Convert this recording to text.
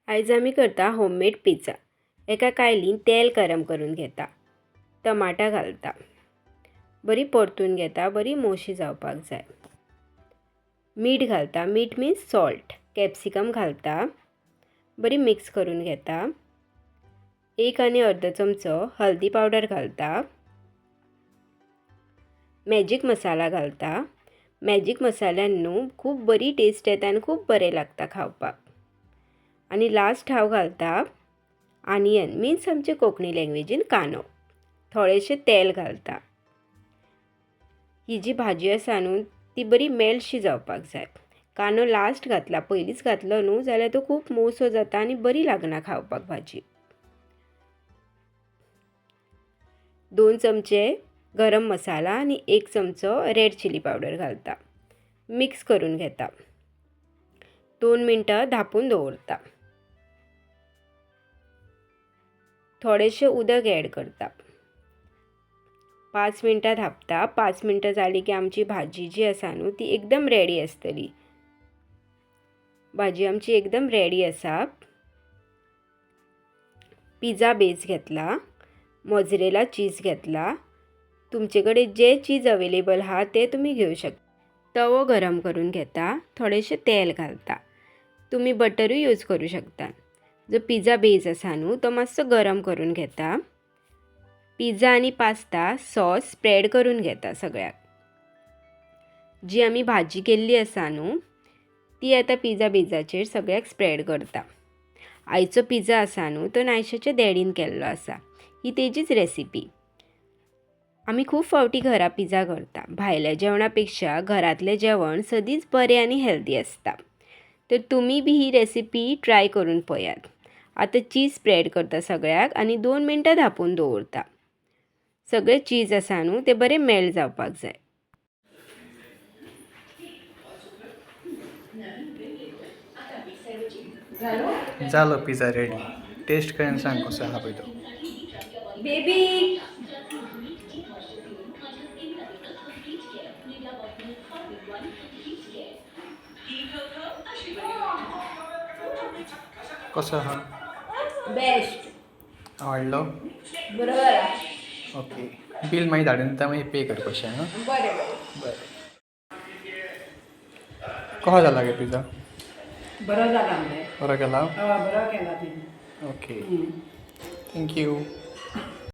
आयज आमी करता होममेड पिझ्झा। एका कायलीन तेल गरम करून घेता, टमाटा घालता, बरी परतून घेता, बरी मोशी जावपाक जाय। मीठ घालता, मीठ मीन्स सॉल्ट, कॅप्सिकम घालता, बरी मिक्स करून घेता। 1 आनी अर्द चमचो हळदी पावडर घालता, मॅजीक मसाला घालता। मॅजीक मसाल्यान न्हू खूब बरी टेस्ट येता आनी खूब बरें लागता खावपाक। आनी लास्ट हांव घालता आनियन मीन्स आमचे कोंकणी लँग्वेजीन कांदो, थोडेशें तेल घालता। ही जी भाजी आसा न्हू ती बरी मेल्टशी जावपाक जाय। कांदो लास्ट घातला, पयलींच घातलो न्हू जाल्यार तो खूब मोवसो जाता आनी बरी लागना खावपाक भाजी। 2 चमचे गरम मसाला आनी 1 चमचो रेड चिली पावडर घालता, मिक्स करून घेता। 2 मिनटां धांपून दवरता। थोडेशें उदक ॲड करता, 5 मिनटां धांपता। 5 मिनटां जाली की आमची भाजी जी आसा न्हू ती एकदम रेडी आसतली। भाजी आमची एकदम रेडी आसा। पिझ्झा बेस घेतला, मोझरेला चीज घेतला, तुमचे कडेन जे चीज अवेलेबल आहा ते तुमी घेवं शकता। तवो गरम करून घेता, थोडेशें तेल घालता, तुमी बटरूय यूज करूं शकता। जो पिझ्झा बेस आसा न्हू तो मातसो गरम करून घेता। पिझ्झा आनी पास्ता सॉस स्प्रेड करून घेता सगळ्याक। जी आमी भाजी केल्ली आसा न्हू ती आतां पिझ्झा बेजाचेर सगळ्याक स्प्रेड करता। आयचो पिझ्झा आसा न्हू तो नायशाच्या डॅडीन केल्लो आसा, ही तेजीच रेसिपी। आमी खूब फावटी घरा पिझ्झा करता। भायल्या जेवणा पेक्षा घरातलें जेवण सदींच बरें आनी हेल्दी आसता। तर तुमी बी ही रेसिपी ट्राय करून पळयात। आतां चीज स्प्रेड करता सगळ्याक आनी 2 मिनटां धांपून दवरता। सगळे चीज आसा न्हू ते बरें मेल्ट जावपाक जाय। जालो पिझ्झा रेडी। टेस्ट करून सांग कसो आहा पळय तो। बेबी कसो आहा? बेस्ट, आवडलो? बरोबर। ओके, बील मागीर धाडून दिता, मागीर पे कर कशें हां? बरें बरें। बरें। कसो जाला गे पिझ्झा? बरो जाला मरे। बरो केला? बरो केला तिने। Okay, thank you.